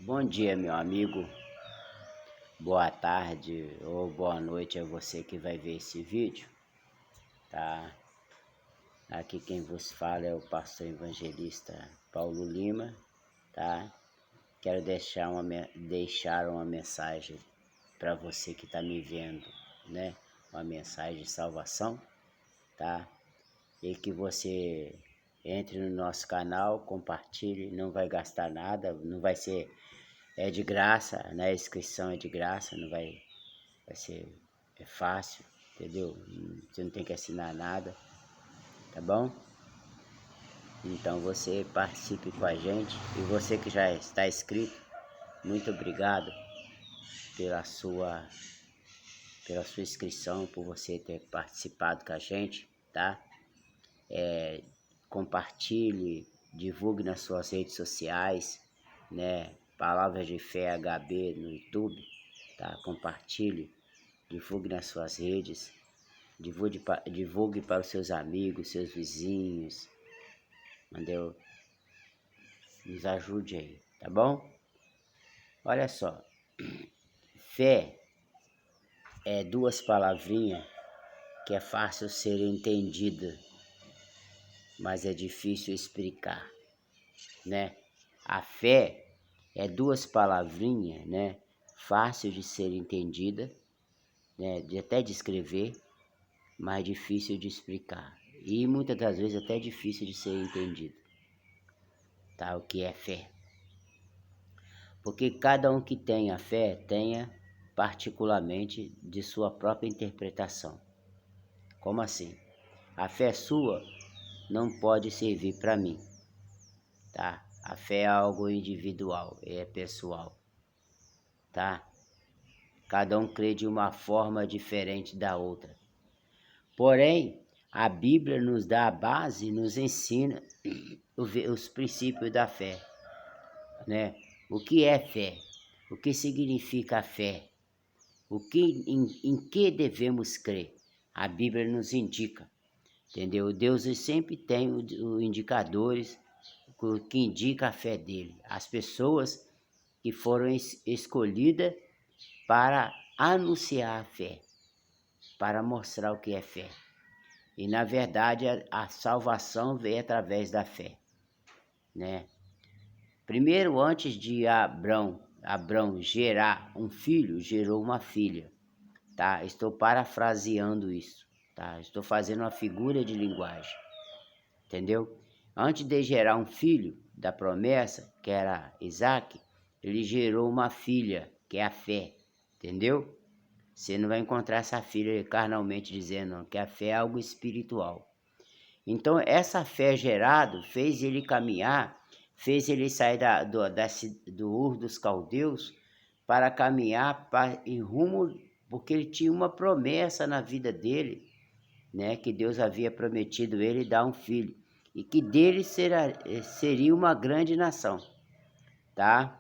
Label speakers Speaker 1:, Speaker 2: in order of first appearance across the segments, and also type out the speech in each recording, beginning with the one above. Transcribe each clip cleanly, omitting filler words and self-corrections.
Speaker 1: Bom dia, meu amigo. Boa tarde ou boa noite a você que vai ver esse vídeo, tá? Aqui quem vos fala é o pastor evangelista Paulo Lima, tá? Quero deixar uma mensagem para você que está me vendo, né? Uma mensagem de salvação, tá? E que você entre no nosso canal, compartilhe, não vai gastar nada, não vai ser... É de graça, né? A inscrição é de graça, não vai ser fácil, entendeu? Você não tem que assinar nada, tá bom? Então você participe com a gente. E você que já está inscrito, muito obrigado pela sua inscrição, por você ter participado com a gente, tá? Compartilhe, divulgue nas suas redes sociais, né? Palavras de Fé HB no YouTube, tá? Compartilhe, divulgue nas suas redes, divulgue para os seus amigos, seus vizinhos, entendeu? Nos ajude aí, tá bom? Olha só, fé é duas palavrinhas que é fácil ser entendida, mas é difícil explicar, né? A fé é duas palavrinhas, né? Fácil de ser entendida, né? Até de escrever, mas difícil de explicar. E muitas das vezes até difícil de ser entendido, tá? O que é fé? Porque cada um que tenha fé, tenha particularmente de sua própria interpretação. Como assim? A fé sua não pode servir para mim, tá? A fé é algo individual, é pessoal, tá? Cada um crê de uma forma diferente da outra. Porém, a Bíblia nos dá a base, nos ensina os princípios da fé, né? O que é fé? O que significa a fé? Em que devemos crer? A Bíblia nos indica, entendeu? Deus sempre tem os indicadores que indica a fé dele. As pessoas que foram escolhidas para anunciar a fé, para mostrar o que é fé. E na verdade a salvação veio através da fé, né? Primeiro, antes de Abrão gerar um filho, gerou uma filha, tá? Estou parafraseando isso, tá? Estou fazendo uma figura de linguagem, entendeu? Antes de gerar um filho da promessa, que era Isaac, ele gerou uma filha, que é a fé, entendeu? Você não vai encontrar essa filha carnalmente dizendo, não, que a fé é algo espiritual. Então essa fé gerada fez ele caminhar, fez ele sair do Ur dos Caldeus para caminhar em rumo, porque ele tinha uma promessa na vida dele, né, que Deus havia prometido ele dar um filho, e que dele seria uma grande nação, tá?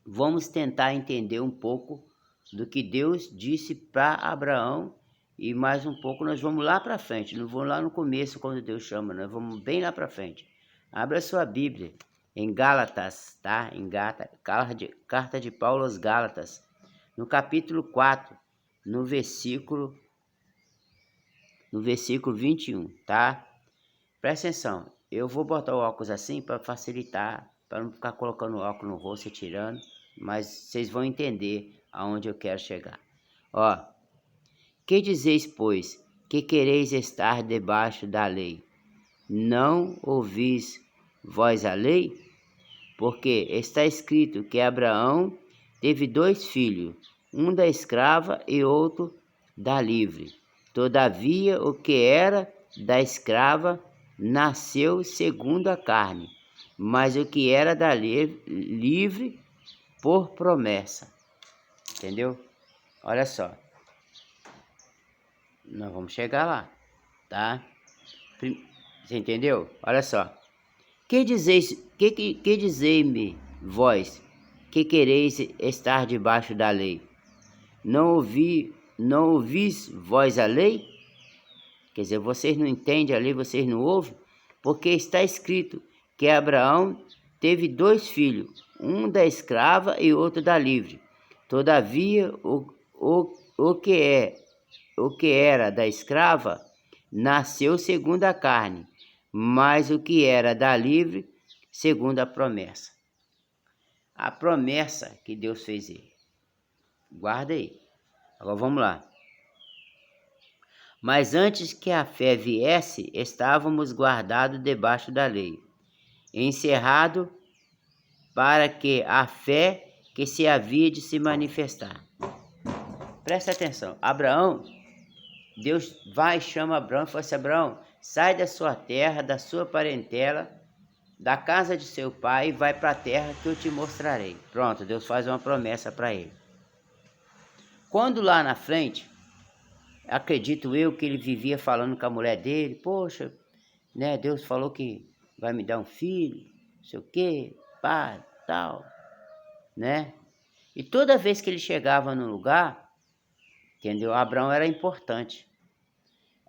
Speaker 1: Vamos tentar entender um pouco do que Deus disse para Abraão, e mais um pouco nós vamos lá para frente, não vamos lá no começo quando Deus chama, nós vamos bem lá para frente. Abra sua Bíblia em Gálatas, tá? Carta de Paulo aos Gálatas, no capítulo 4, no versículo 21, tá? Presta atenção, eu vou botar o óculos assim para facilitar, para não ficar colocando o óculos no rosto e tirando, mas vocês vão entender aonde eu quero chegar. Ó, que dizeis, pois, que quereis estar debaixo da lei? Não ouvis vós a lei? Porque está escrito que Abraão teve 2 filhos, um da escrava e outro da livre. Todavia, o que era da escrava nasceu segundo a carne, mas o que era da livre por promessa. Entendeu? Olha só. Nós vamos chegar lá, tá? Você entendeu? Olha só. Que dizei-me vós, que quereis estar debaixo da lei? Não ouvis vós a lei? Quer dizer, vocês não entendem a lei, vocês não ouvem? Porque está escrito que Abraão teve 2 filhos, um da escrava e outro da livre. Todavia, o que era da escrava nasceu segundo a carne, mas o que era da livre, segundo a promessa. A promessa que Deus fez ele. Guarda aí. Agora vamos lá. Mas antes que a fé viesse, estávamos guardados debaixo da lei, encerrado para que a fé que se havia de se manifestar. Presta atenção. Abraão, Deus vai e chama Abraão e fala assim: Abraão, sai da sua terra, da sua parentela, da casa de seu pai e vai para a terra que eu te mostrarei. Pronto, Deus faz uma promessa para ele. Quando lá na frente, acredito eu que ele vivia falando com a mulher dele: poxa, né, Deus falou que vai me dar um filho, não sei o quê, pá, tal, né? E toda vez que ele chegava no lugar, entendeu? Abraão era importante.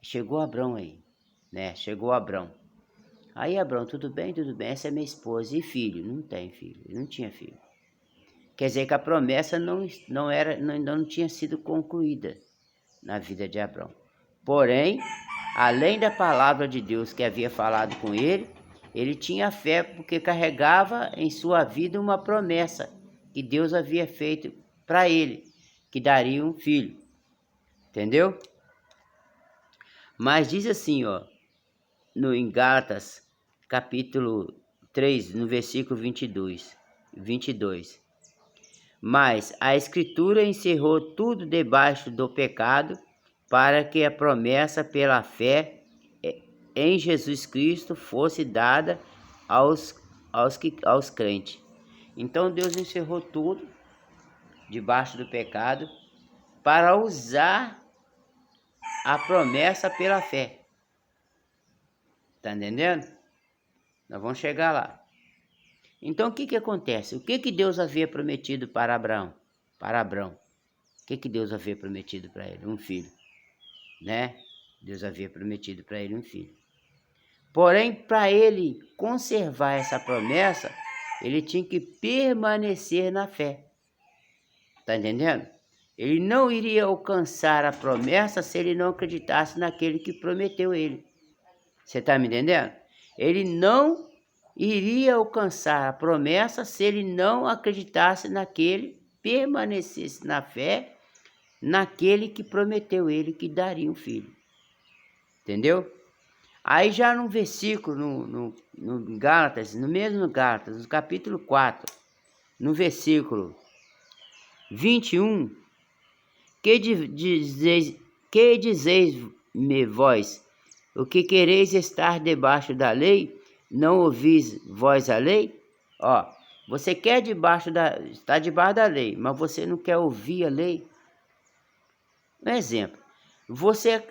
Speaker 1: Chegou Abraão aí, né? Chegou Abraão. Aí Abraão, tudo bem, essa é minha esposa. E filho? Não tem filho, ele não tinha filho. Quer dizer que a promessa ainda não tinha sido concluída na vida de Abraão. Porém, além da palavra de Deus que havia falado com ele, ele tinha fé porque carregava em sua vida uma promessa que Deus havia feito para ele, que daria um filho. Entendeu? Mas diz assim, ó, em Gálatas, capítulo 3, no versículo 22. Mas a Escritura encerrou tudo debaixo do pecado, para que a promessa pela fé em Jesus Cristo fosse dada aos crentes. Então Deus encerrou tudo debaixo do pecado para usar a promessa pela fé. Tá entendendo? Nós vamos chegar lá. Então o que acontece? O que Deus havia prometido para Abraão? O que Deus havia prometido para ele? Um filho, né? Deus havia prometido para ele um filho. Porém, para ele conservar essa promessa, ele tinha que permanecer na fé. Tá entendendo? Ele não iria alcançar a promessa se ele não acreditasse naquele que prometeu ele. Você está me entendendo? Ele não iria alcançar a promessa se ele não acreditasse naquele, permanecesse na fé, naquele que prometeu ele que daria um filho. Entendeu? Aí já no versículo, no Gálatas, no mesmo Gálatas, no capítulo 4, no versículo 21, que dizeis-me vós, o que quereis estar debaixo da lei, não ouvis vós a lei? Ó, você quer está debaixo da lei, mas você não quer ouvir a lei? Um exemplo, você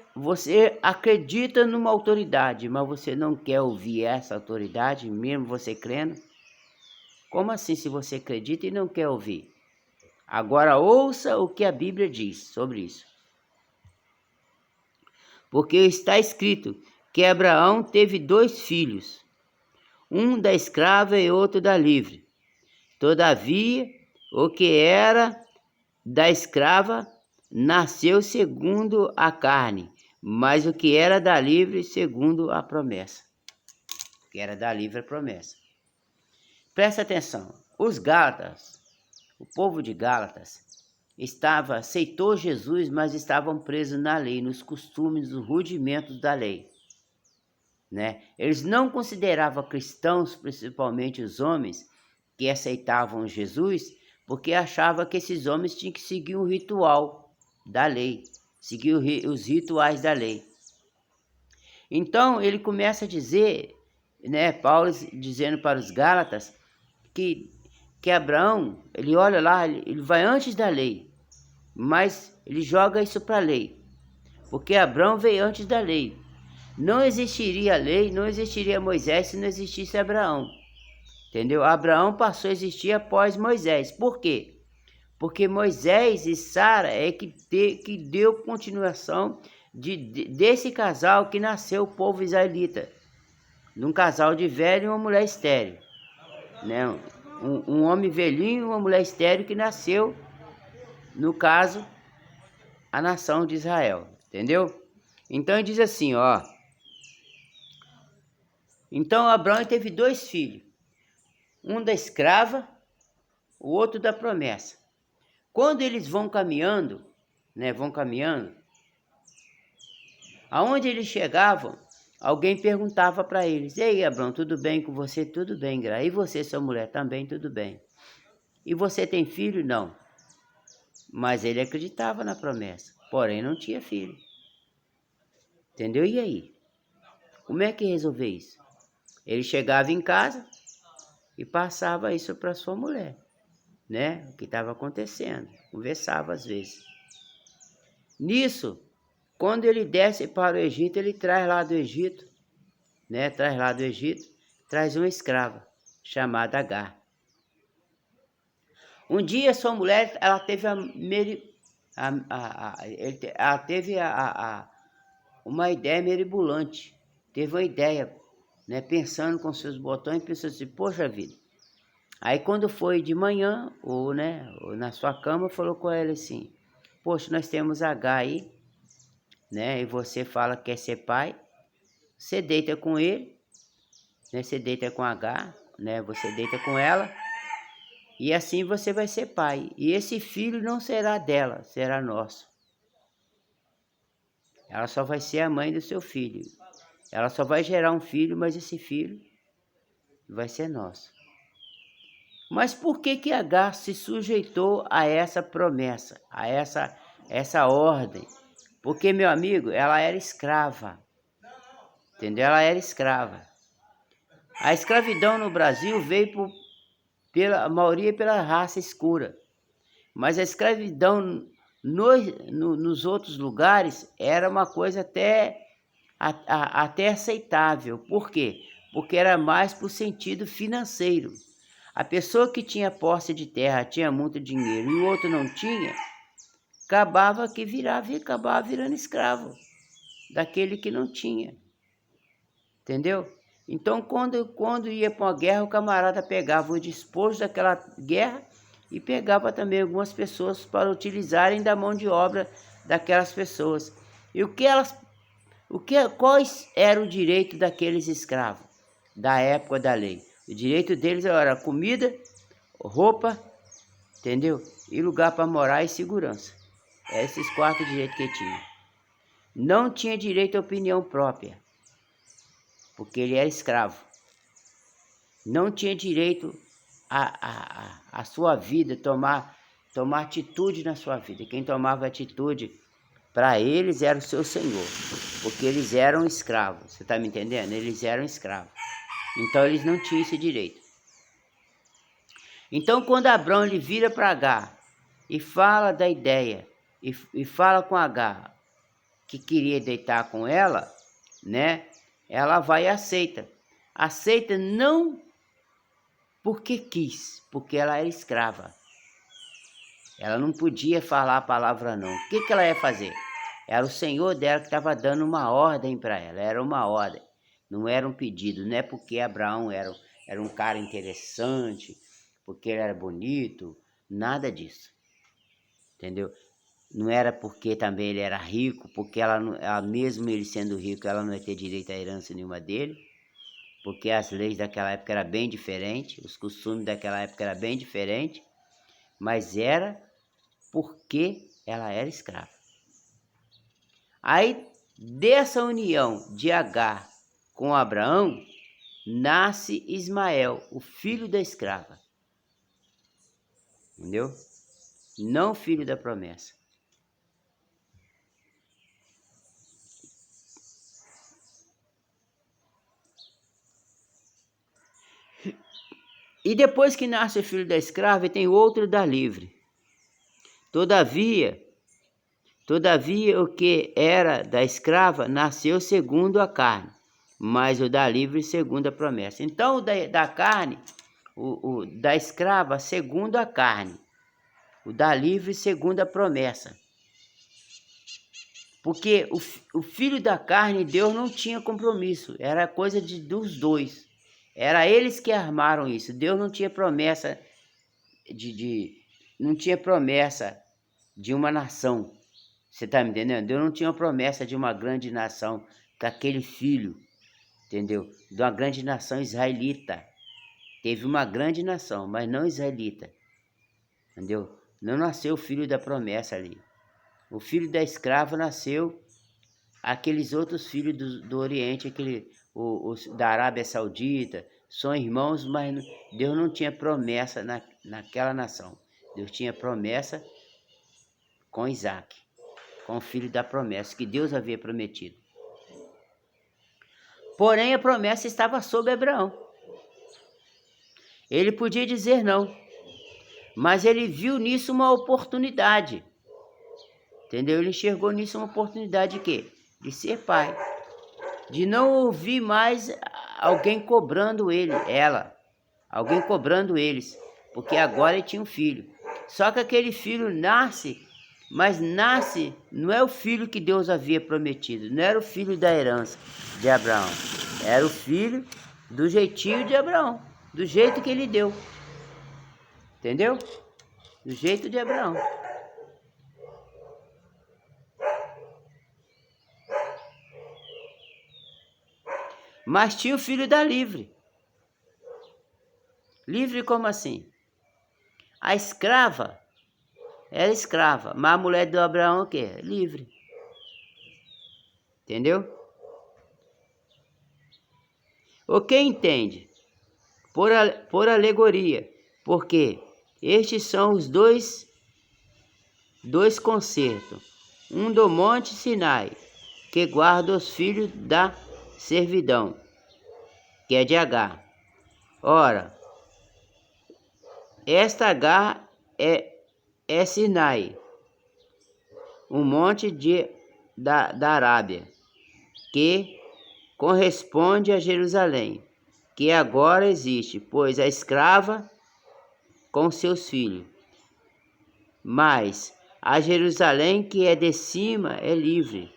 Speaker 1: acredita numa autoridade, mas você não quer ouvir essa autoridade, mesmo você crendo? Como assim se você acredita e não quer ouvir? Agora ouça o que a Bíblia diz sobre isso. Porque está escrito que Abraão teve 2 filhos, um da escrava e outro da livre. Todavia, o que era da escrava nasceu segundo a carne, mas o que era da livre segundo a promessa. O que era da livre a promessa. Presta atenção, os Gálatas, o povo de Gálatas, aceitou Jesus, mas estavam presos na lei, nos costumes, nos rudimentos da lei, né? Eles não consideravam cristãos, principalmente os homens que aceitavam Jesus, porque achavam que esses homens tinham que seguir um ritual da lei, seguir os rituais da lei. Então ele começa a dizer, né, Paulo dizendo para os Gálatas que Abraão, ele olha lá, ele vai antes da lei, mas ele joga isso para a lei, porque Abraão veio antes da lei. Não existiria lei, não existiria Moisés se não existisse Abraão, entendeu? Abraão passou a existir após Moisés. Por quê? Porque Moisés e Sara é que deu continuação desse casal que nasceu o povo israelita, de um casal de velho e uma mulher estéril, né? um homem velhinho e uma mulher estéril que nasceu, no caso, a nação de Israel, entendeu? Então ele diz assim, ó. Então Abraão teve 2 filhos, um da escrava, o outro da promessa. Quando eles vão caminhando, né, aonde eles chegavam, alguém perguntava para eles: "Ei, Abraão, tudo bem com você?" "Tudo bem, Gra." "E você, sua mulher?" "Também, tudo bem." "E você tem filho?" "Não." Mas ele acreditava na promessa, porém não tinha filho. Entendeu? E aí? Como é que resolver isso? Ele chegava em casa e passava isso para sua mulher, né? O que estava acontecendo. Conversava às vezes. Nisso, quando ele desce para o Egito, ele traz lá do Egito, né? Traz uma escrava chamada Agar. Um dia sua mulher, ela teve uma ideia mirabolante. Teve uma ideia, né? Pensando com seus botões, pensou assim: poxa vida. Aí quando foi de manhã, ou na sua cama, falou com ela assim: poxa, nós temos H aí, né? E você fala que quer ser pai, você deita com ele, né? Você deita com H, né? Você deita com ela, e assim você vai ser pai. E esse filho não será dela, será nosso. Ela só vai ser a mãe do seu filho. Ela só vai gerar um filho, mas esse filho vai ser nosso. Mas por que Agar se sujeitou a essa promessa, a essa ordem? Porque, meu amigo, ela era escrava. Entendeu? Ela era escrava. A escravidão no Brasil veio pela maioria pela raça escura. Mas a escravidão nos outros lugares era uma coisa até aceitável. Por quê? Porque era mais por sentido financeiro. A pessoa que tinha posse de terra, tinha muito dinheiro, e o outro não tinha, acabava virando escravo daquele que não tinha. Entendeu? Então, quando ia para uma guerra, o camarada pegava o despojo daquela guerra e pegava também algumas pessoas para utilizarem da mão de obra daquelas pessoas. E quais era o direito daqueles escravos da época da lei? O direito deles era comida, roupa, entendeu? E lugar para morar e segurança. Esses 4 direitos que tinha. Não tinha direito à opinião própria, porque ele era escravo. Não tinha direito à sua vida, tomar atitude na sua vida. Quem tomava atitude para eles era o seu senhor, porque eles eram escravos. Você está me entendendo? Eles eram escravos. Então eles não tinham esse direito. Então quando Abraão ele vira para Agar e fala da ideia, e fala com Agar que queria deitar com ela, né? Ela vai e aceita. Aceita não porque quis, porque ela era escrava. Ela não podia falar a palavra não. O que ela ia fazer? Era o Senhor dela que estava dando uma ordem para ela. Era uma ordem. Não era um pedido. Não é porque Abraão era um cara interessante, porque ele era bonito. Nada disso. Entendeu? Não era porque também ele era rico, porque ela mesmo ele sendo rico, ela não ia ter direito a herança nenhuma dele, porque as leis daquela época eram bem diferentes, os costumes daquela época eram bem diferentes, mas era porque ela era escrava. Aí, dessa união de Agar com Abraão, nasce Ismael, o filho da escrava. Entendeu? Não filho da promessa. E depois que nasce o filho da escrava, tem outro da livre. Todavia, o que era da escrava nasceu segundo a carne, mas o da livre segundo a promessa. Então, o da carne, o da escrava segundo a carne, o da livre segundo a promessa. Porque o filho da carne, Deus não tinha compromisso, era coisa dos dois. Era eles que armaram isso. Deus não tinha promessa não tinha promessa de uma nação. Você está me entendendo? Deus não tinha uma promessa de uma grande nação para aquele filho, entendeu? De uma grande nação israelita. Teve uma grande nação, mas não israelita, entendeu? Não nasceu o filho da promessa ali. O filho da escrava nasceu aqueles outros filhos do Oriente, da Arábia Saudita, são irmãos, mas Deus não tinha promessa naquela nação. Deus tinha promessa com Isaac, com o filho da promessa, que Deus havia prometido. Porém, a promessa estava sobre Abraão. Ele podia dizer não, mas ele viu nisso uma oportunidade. Entendeu? Ele enxergou nisso uma oportunidade de quê? De ser pai. De não ouvir mais alguém cobrando alguém cobrando eles, porque agora ele tinha um filho. Só que aquele filho nasce, mas nasce, não é o filho que Deus havia prometido, não era o filho da herança de Abraão, era o filho do jeitinho de Abraão, do jeito que ele deu, entendeu? Do jeito de Abraão. Mas tinha o filho da livre. Livre como assim? A escrava era escrava, mas a mulher do Abraão o quê? Livre. Entendeu? O que entende? Por alegoria, porque estes são os dois concertos. Um do monte Sinai, que guarda os filhos da servidão, que é de Agar. Ora, esta Agar é Sinai, um monte da Arábia, que corresponde a Jerusalém, que agora existe, pois a escrava com seus filhos. Mas a Jerusalém que é de cima é livre,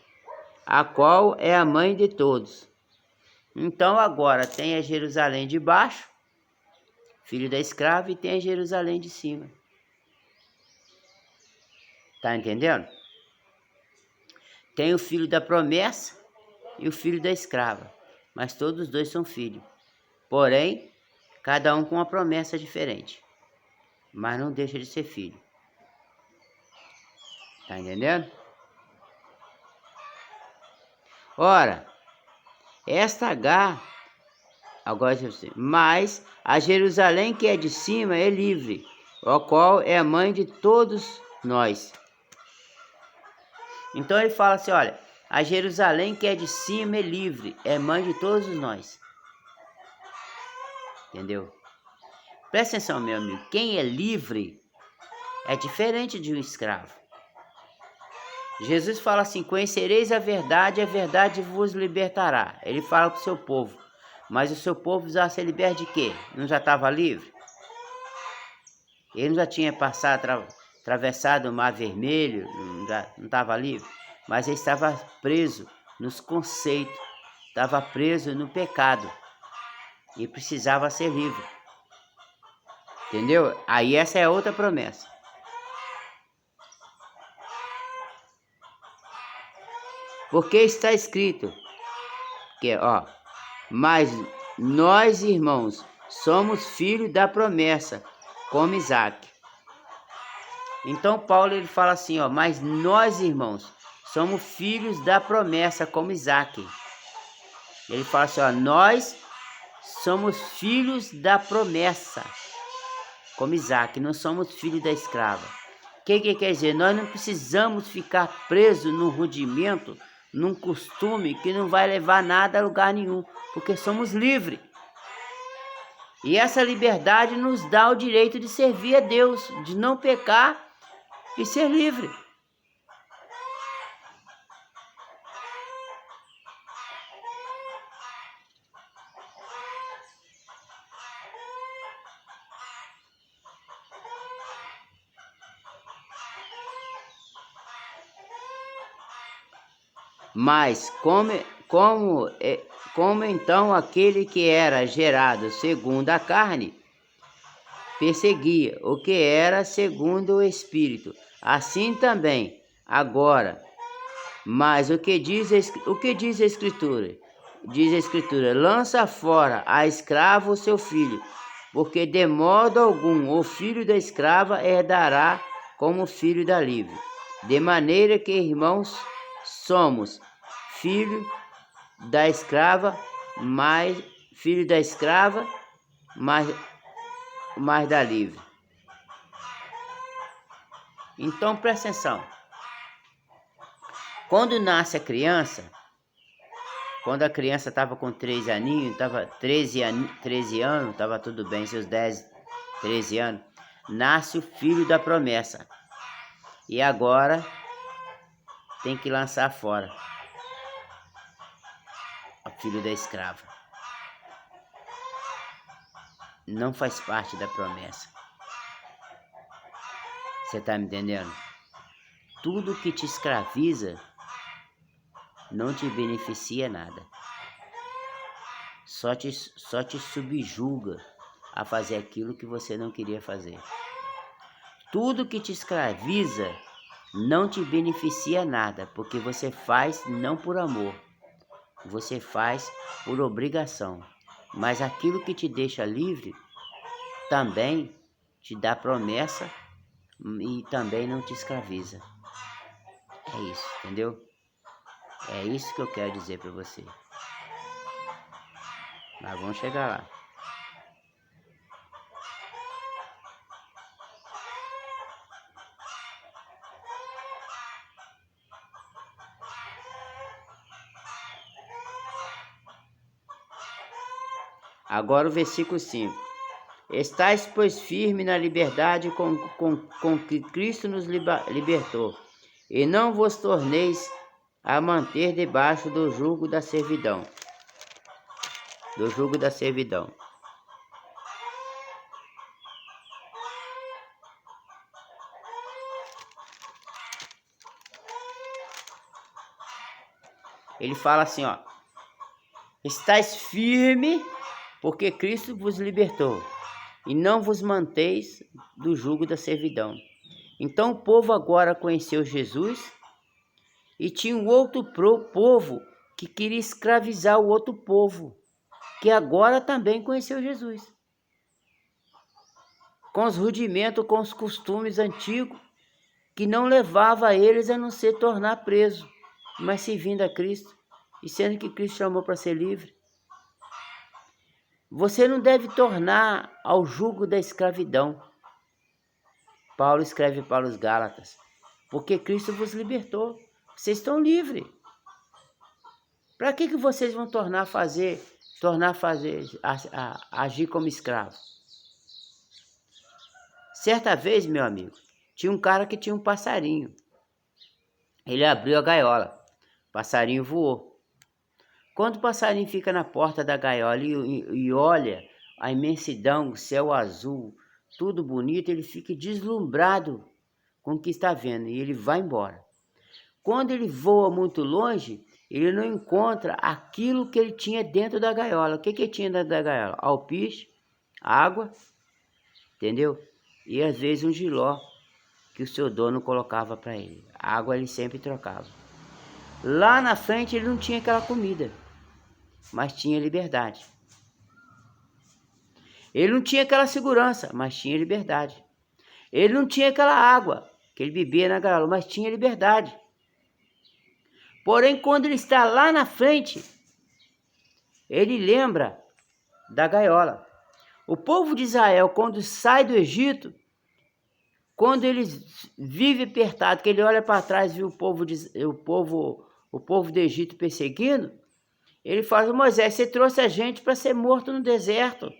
Speaker 1: a qual é a mãe de todos. Então agora tem a Jerusalém de baixo, filho da escrava, e tem a Jerusalém de cima. Tá entendendo? Tem o filho da promessa e o filho da escrava, mas todos os dois são filhos. Porém, cada um com uma promessa diferente, mas não deixa de ser filho. Tá entendendo? Ora, esta Agar, agora mas a Jerusalém que é de cima é livre, o qual é a mãe de todos nós. Então ele fala assim, olha, a Jerusalém que é de cima é livre, é mãe de todos nós. Entendeu? Presta atenção, meu amigo, quem é livre é diferente de um escravo. Jesus fala assim, conhecereis a verdade vos libertará. Ele fala para o seu povo, mas o seu povo já se liberta de quê? Não já estava livre? Ele não já tinha atravessado o Mar Vermelho, não estava livre? Mas ele estava preso nos conceitos, estava preso no pecado e precisava ser livre. Entendeu? Aí essa é outra promessa. Porque está escrito que, mas nós, irmãos, somos filhos da promessa, como Isaac. Então Paulo ele fala assim, mas nós, irmãos, somos filhos da promessa, como Isaac. Ele fala assim, nós somos filhos da promessa, como Isaac, não somos filhos da escrava. O que quer dizer? Nós não precisamos ficar presos no rudimento, num costume que não vai levar nada a lugar nenhum, porque somos livres. E essa liberdade nos dá o direito de servir a Deus, de não pecar e ser livre. Mas como como então aquele que era gerado segundo a carne perseguia o que era segundo o Espírito, assim também agora. Mas o que diz a Escritura? Diz a Escritura: lança fora a escrava o seu filho, porque de modo algum o filho da escrava herdará como o filho da livre. De maneira que, irmãos, somos filho da escrava, mais mais da livre. Então presta atenção. Quando nasce a criança, quando a criança estava com 3 aninhos, estava 13 anos, estava tudo bem, seus 10, 13 anos, nasce o filho da promessa. E agora tem que lançar fora o filho da escrava. Não faz parte da promessa. Você está me entendendo? Tudo que te escraviza não te beneficia nada. Só te subjuga a fazer aquilo que você não queria fazer. Tudo que te escraviza não te beneficia nada, porque você faz não por amor, você faz por obrigação. Mas aquilo que te deixa livre também te dá promessa e também não te escraviza. É isso, entendeu? É isso que eu quero dizer para você. Mas vamos chegar lá. Agora o versículo 5. Estais, pois, firme na liberdade com que Cristo nos libertou, e não vos torneis a manter debaixo do jugo da servidão. Do jugo da servidão. Ele fala assim, ó. Estais firme, porque Cristo vos libertou, e não vos manteis do jugo da servidão. Então o povo agora conheceu Jesus, e tinha um outro povo que queria escravizar o outro povo, que agora também conheceu Jesus. Com os rudimentos, com os costumes antigos, que não levava eles a não se tornar preso, mas servindo a Cristo, e sendo que Cristo chamou para ser livre. Você não deve tornar ao jugo da escravidão. Paulo escreve para os Gálatas, porque Cristo vos libertou. Vocês estão livres. Para que vocês vão agir como escravo? Certa vez, meu amigo, tinha um cara que tinha um passarinho. Ele abriu a gaiola. O passarinho voou. Quando o passarinho fica na porta da gaiola e olha a imensidão, o céu azul, tudo bonito, ele fica deslumbrado com o que está vendo e ele vai embora. Quando ele voa muito longe, ele não encontra aquilo que ele tinha dentro da gaiola. O que tinha dentro da gaiola? Alpiste, água, entendeu? E às vezes um jiló que o seu dono colocava para ele. A água ele sempre trocava. Lá na frente ele não tinha aquela comida, mas tinha liberdade. Ele não tinha aquela segurança, mas tinha liberdade. Ele não tinha aquela água que ele bebia na gaiola, mas tinha liberdade. Porém, quando ele está lá na frente, ele lembra da gaiola. O povo de Israel, quando sai do Egito, quando ele vive apertado, que ele olha para trás e vê o povo do Egito perseguindo, ele fala: Moisés, você trouxe a gente para ser morto no deserto.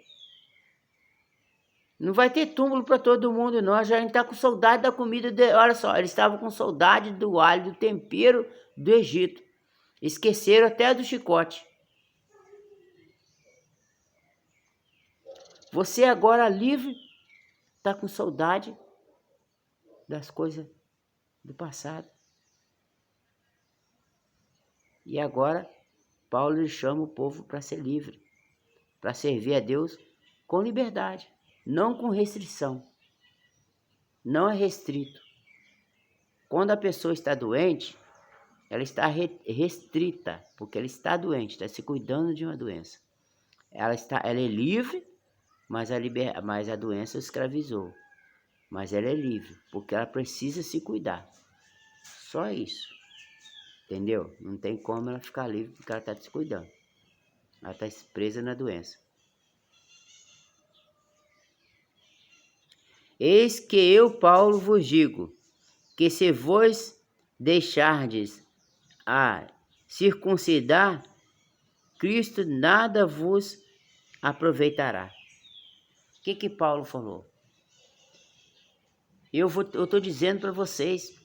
Speaker 1: Não vai ter túmulo para todo mundo, não. A gente está com saudade da comida. Olha só, eles estavam com saudade do alho, do tempero do Egito. Esqueceram até do chicote. Você agora livre, está com saudade das coisas do passado. E agora Paulo ele chama o povo para ser livre, para servir a Deus com liberdade, não com restrição. Não é restrito. Quando a pessoa está doente, ela está restrita, porque ela está doente, está se cuidando de uma doença. Ela é livre, mas a doença escravizou. Mas ela é livre, porque ela precisa se cuidar. Só isso. Entendeu? Não tem como ela ficar livre porque ela está se cuidando. Ela está presa na doença. Eis que eu, Paulo, vos digo, que se vos deixardes a circuncidar, Cristo nada vos aproveitará. O que Paulo falou? Eu estou dizendo para vocês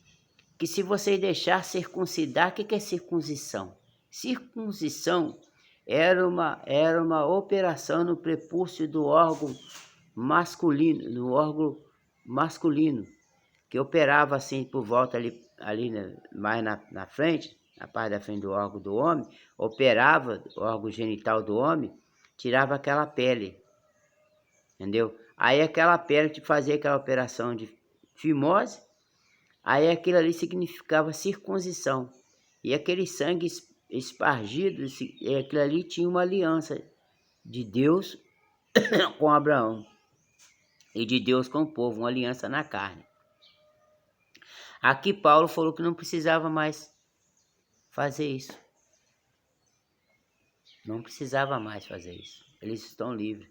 Speaker 1: que se vocês deixar circuncidar, o que é circuncisão? Circuncisão era uma operação no prepúcio do órgão masculino, que operava assim por volta ali mais na frente, na parte da frente do órgão do homem, operava o órgão genital do homem, tirava aquela pele, entendeu? Aí aquela pele te fazia aquela operação de fimose, aí aquilo ali significava circuncisão. E aquele sangue espargido, aquilo ali tinha uma aliança de Deus com Abraão e de Deus com o povo, uma aliança na carne. Aqui Paulo falou que não precisava mais fazer isso. Não precisava mais fazer isso. Eles estão livres.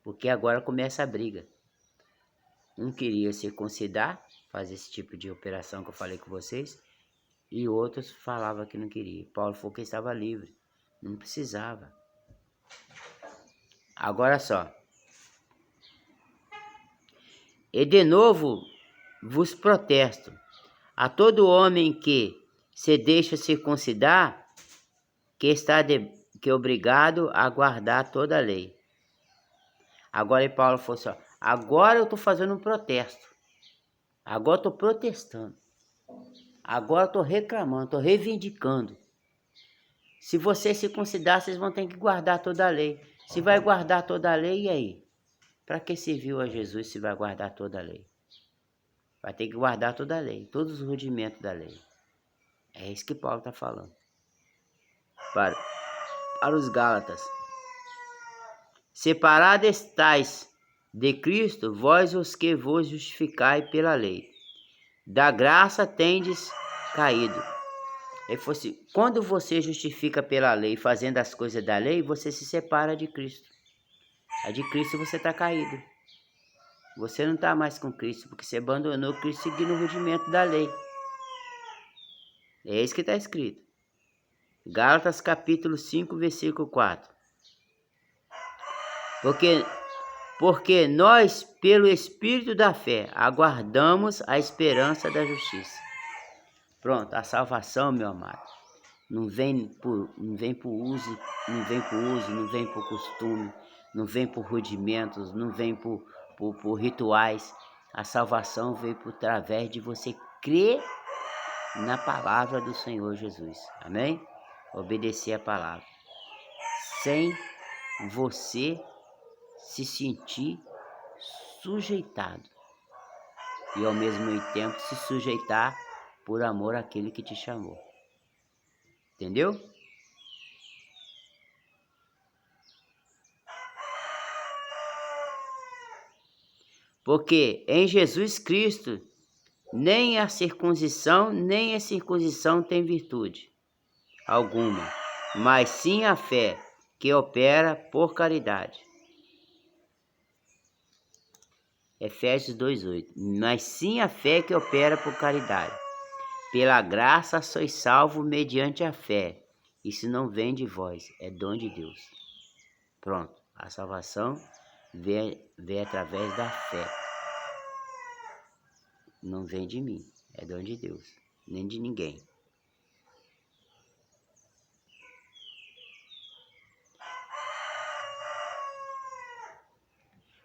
Speaker 1: Porque agora começa a briga. Um queria circuncidar, fazer esse tipo de operação que eu falei com vocês, e outros falavam que não queria. Paulo falou que estava livre. Não precisava. Agora só. E de novo vos protesto, a todo homem que se deixa circuncidar, que é obrigado a guardar toda a lei. Agora Paulo falou assim, agora eu estou fazendo um protesto. Agora eu estou protestando. Agora eu estou reclamando, estou reivindicando. Se vocês circuncidar, vocês vão ter que guardar toda a lei. Se vai guardar toda a lei, e aí? Para que serviu a Jesus se vai guardar toda a lei? Vai ter que guardar toda a lei, todos os rudimentos da lei. É isso que Paulo está falando. Para os Gálatas. Separados estáis de Cristo, vós os que vos justificai pela lei. Da graça tendes caído. Ele falou assim, quando você justifica pela lei, fazendo as coisas da lei, você se separa de Cristo. A de Cristo você está caído. Você não está mais com Cristo, porque você abandonou Cristo seguindo o rudimento da lei. É isso que está escrito. Gálatas capítulo 5, versículo 4. Porque nós, pelo Espírito da fé, aguardamos a esperança da justiça. Pronto, a salvação, meu amado, não vem por uso, não vem por costume, não vem por rudimentos, não vem por rituais. A salvação veio através de você crer na palavra do Senhor Jesus. Amém? Obedecer a palavra. Sem você se sentir sujeitado. E ao mesmo tempo se sujeitar por amor àquele que te chamou. Entendeu? Porque em Jesus Cristo, nem a circuncisão, nem a circuncisão tem virtude alguma, mas sim a fé que opera por caridade. Efésios 2:8. Mas sim a fé que opera por caridade. Pela graça sois salvos mediante a fé. Isso não vem de vós, é dom de Deus. Pronto, a salvação vem através da fé. Não vem de mim, é dom de Deus, nem de ninguém.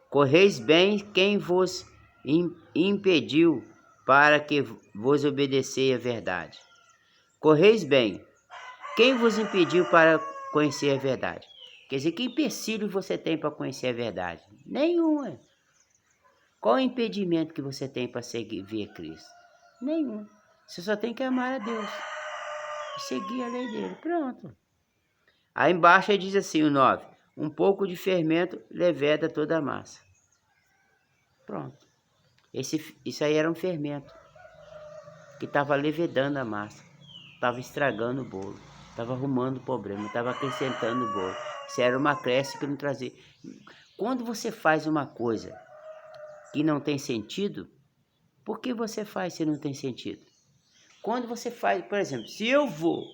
Speaker 1: Correis bem quem vos impediu para que vos obedecei a verdade. Correis bem. Quem vos impediu para conhecer a verdade? Quer dizer, que empecilho você tem para conhecer a verdade? Nenhum. Qual o impedimento que você tem para ver Cristo? Nenhum. Você só tem que amar a Deus e seguir a lei dele. Pronto. Aí embaixo ele diz assim, o 9. Um pouco de fermento leveda toda a massa. Pronto. Isso aí era um fermento que estava levedando a massa. Estava estragando o bolo. Estava arrumando o problema. Estava acrescentando o bolo. Isso era uma acréscimo que não trazia. Quando você faz uma coisa que não tem sentido, por que você faz se não tem sentido? Quando você faz, por exemplo, se eu vou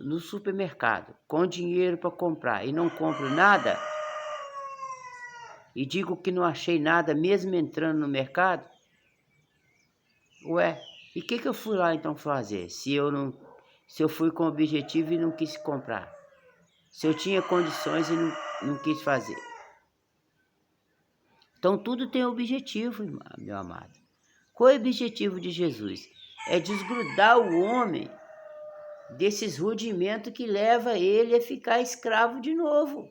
Speaker 1: no supermercado com dinheiro para comprar e não compro nada, e digo que não achei nada mesmo entrando no mercado, ué, e o que eu fui lá então fazer? Se eu fui com objetivo e não quis comprar, se eu tinha condições e não quis fazer. Então tudo tem objetivo, meu amado. Qual é o objetivo de Jesus? É desgrudar o homem desses rudimentos que leva ele a ficar escravo de novo.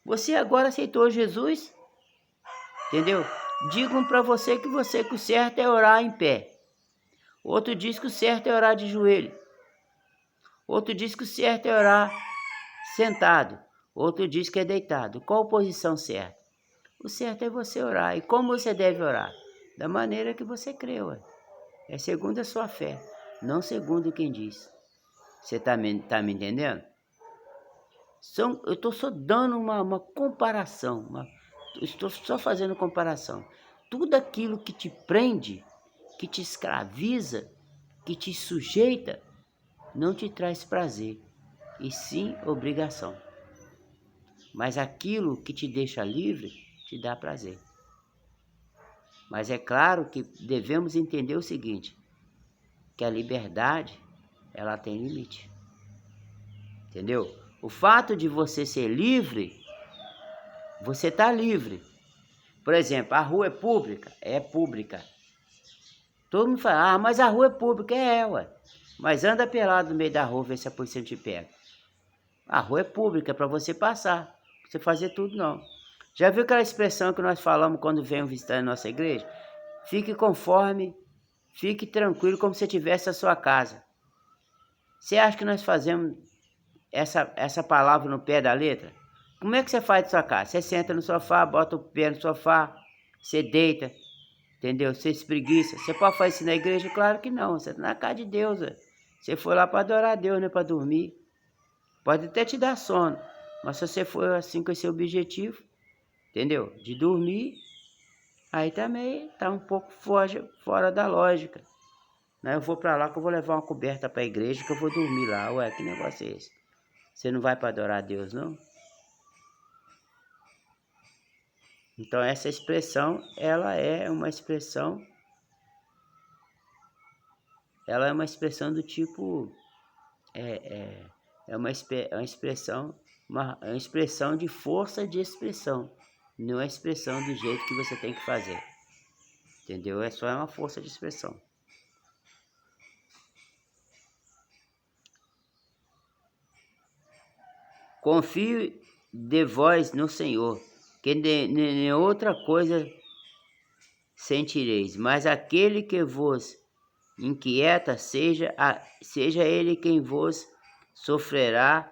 Speaker 1: Você agora aceitou Jesus? Entendeu? Digam para você que o certo é orar em pé. Outro diz que o certo é orar de joelho. Outro diz que o certo é orar sentado. Outro diz que é deitado. Qual a posição certa? O certo é você orar. E como você deve orar? Da maneira que você crê, ué. É segundo a sua fé, não segundo quem diz. Você tá me entendendo? Eu estou só dando uma comparação. Estou só fazendo comparação. Tudo aquilo que te prende, que te escraviza, que te sujeita, não te traz prazer, e sim obrigação. Mas aquilo que te deixa livre, te dá prazer. Mas é claro que devemos entender o seguinte, que a liberdade, ela tem limite. Entendeu? O fato de você ser livre, você está livre. Por exemplo, a rua é pública? É pública. Todo mundo fala, mas a rua é pública. Ué. Mas anda pelado no meio da rua, vê se a polícia te pega. A rua é pública, é para você passar. Pra você fazer tudo, não. Já viu aquela expressão que nós falamos quando vem visitar a nossa igreja? Fique conforme, fique tranquilo como se tivesse a sua casa. Você acha que nós fazemos essa palavra no pé da letra? Como é que você faz na sua casa? Você senta no sofá, bota o pé no sofá, você deita, entendeu? Você espreguiça. Você pode fazer isso na igreja? Claro que não. Você está na casa de Deus. Você foi lá para adorar a Deus, não é para dormir. Pode até te dar sono, mas se você for assim com esse objetivo, entendeu? De dormir, aí também está um pouco fora da lógica. Né? Eu vou para lá que eu vou levar uma coberta para a igreja que eu vou dormir lá. Ué, que negócio é esse? Você não vai para adorar a Deus, não? Então essa expressão, ela é uma expressão do tipo, é uma expressão de força de expressão, não é expressão do jeito que você tem que fazer, entendeu? É só uma força de expressão. Confio de vós no Senhor, que nem outra coisa sentireis, mas aquele que vos inquieta, seja ele quem vos sofrerá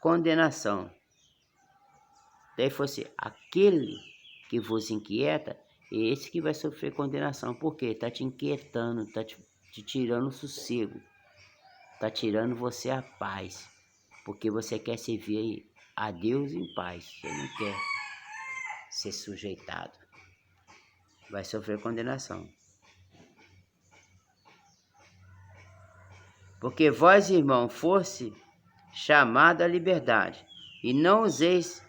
Speaker 1: condenação. Daí fosse aquele que vos inquieta, é esse que vai sofrer condenação. Por quê? Está te inquietando, está te tirando o sossego, está tirando você a paz, porque você quer servir a Deus em paz, você não quer ser sujeitado. Vai sofrer condenação. Porque vós, irmão, fosse chamado à liberdade, e não useis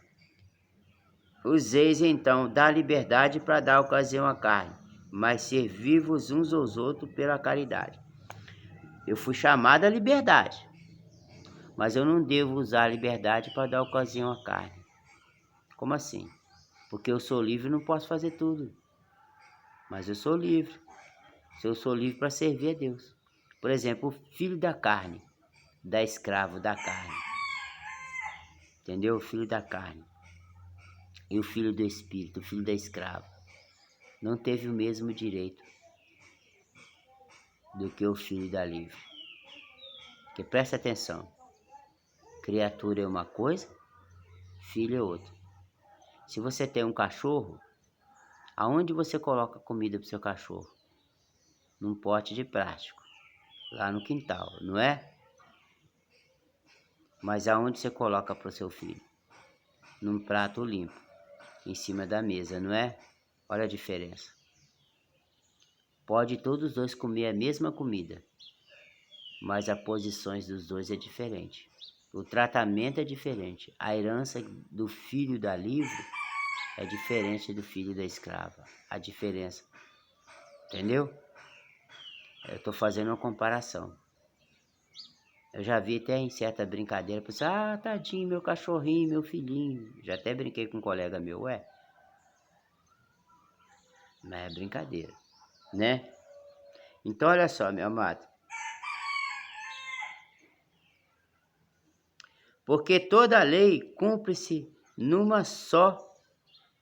Speaker 1: então da liberdade para dar ocasião à carne, mas servi-vos uns aos outros pela caridade. Eu fui chamado à liberdade, mas eu não devo usar a liberdade para dar ocasião à carne. Como assim? Porque eu sou livre e não posso fazer tudo. Mas eu sou livre. Se eu sou livre para servir a Deus. Por exemplo, o filho da carne, da escravo da carne. Entendeu? O filho da carne. E o filho do espírito, o filho da escrava. Não teve o mesmo direito do que o filho da livre. Porque presta atenção. Criatura é uma coisa, filho é outra. Se você tem um cachorro, aonde você coloca comida para o seu cachorro? Num pote de plástico, lá no quintal, não é? Mas aonde você coloca para o seu filho? Num prato limpo, em cima da mesa, não é? Olha a diferença. Pode todos os dois comer a mesma comida, mas as posições dos dois é diferente. O tratamento é diferente. A herança do filho da livre é diferente do filho da escrava. A diferença. Entendeu? Eu estou fazendo uma comparação. Eu já vi até em certa brincadeira, pessoal, tadinho, meu cachorrinho, meu filhinho. Já até brinquei com um colega meu, mas é brincadeira, né? Então olha só, meu amado. Porque toda lei cumpre-se numa só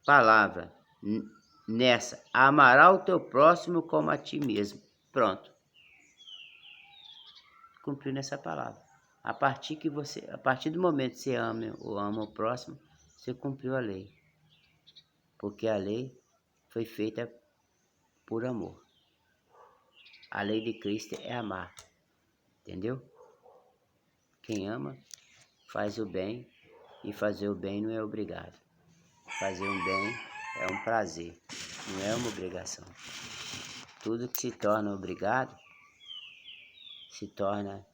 Speaker 1: palavra. Nessa, amará o teu próximo como a ti mesmo. Pronto. Cumpriu nessa palavra. A partir do momento que você ama o próximo, você cumpriu a lei. Porque a lei foi feita por amor. A lei de Cristo é amar. Entendeu? Quem ama faz o bem, e fazer o bem não é obrigado. Fazer um bem é um prazer, não é uma obrigação. Tudo que se torna obrigado se torna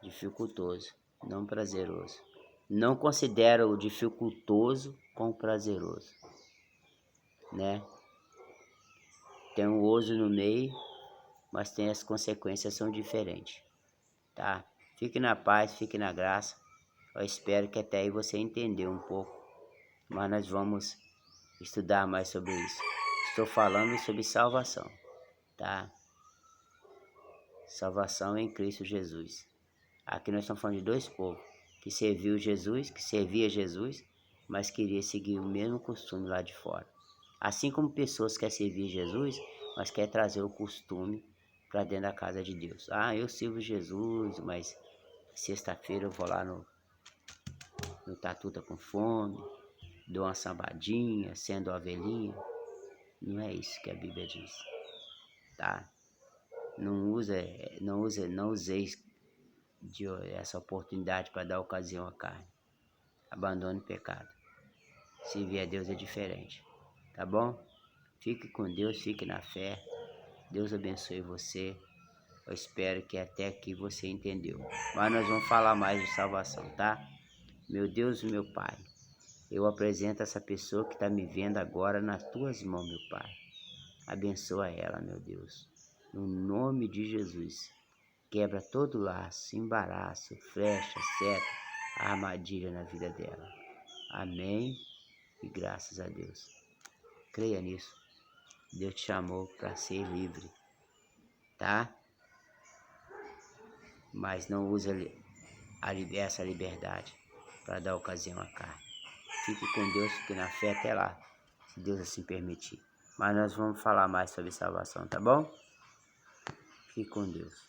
Speaker 1: dificultoso, não prazeroso. Não considera o dificultoso com o prazeroso, né? Tem um oso no meio, mas tem as consequências são diferentes, tá? Fique na paz, fique na graça. Eu espero que até aí você entendeu um pouco, mas nós vamos estudar mais sobre isso. Estou falando sobre salvação, tá? Salvação em Cristo Jesus. Aqui nós estamos falando de dois povos que servia Jesus, mas queria seguir o mesmo costume lá de fora. Assim como pessoas querem servir Jesus, mas querem trazer o costume para dentro da casa de Deus. Ah, eu sirvo Jesus, mas sexta-feira eu vou lá no Tatuta com fome, dou uma sambadinha, sendo ovelhinha. Não é isso que a Bíblia diz, tá? Não useis essa oportunidade para dar ocasião à carne. Abandone o pecado. Servir a Deus é diferente, tá bom? Fique com Deus, fique na fé. Deus abençoe você. Eu espero que até aqui você entendeu. Mas nós vamos falar mais de salvação, tá? Meu Deus e meu Pai, eu apresento essa pessoa que está me vendo agora nas tuas mãos, meu Pai. Abençoa ela, meu Deus. No nome de Jesus. Quebra todo laço, embaraço, flecha, seta, armadilha na vida dela. Amém. E graças a Deus. Creia nisso. Deus te chamou para ser livre, tá? Mas não use essa liberdade para dar ocasião à carne. Fique com Deus, fique na fé até lá, se Deus assim permitir. Mas nós vamos falar mais sobre salvação, tá bom? Fique com Deus.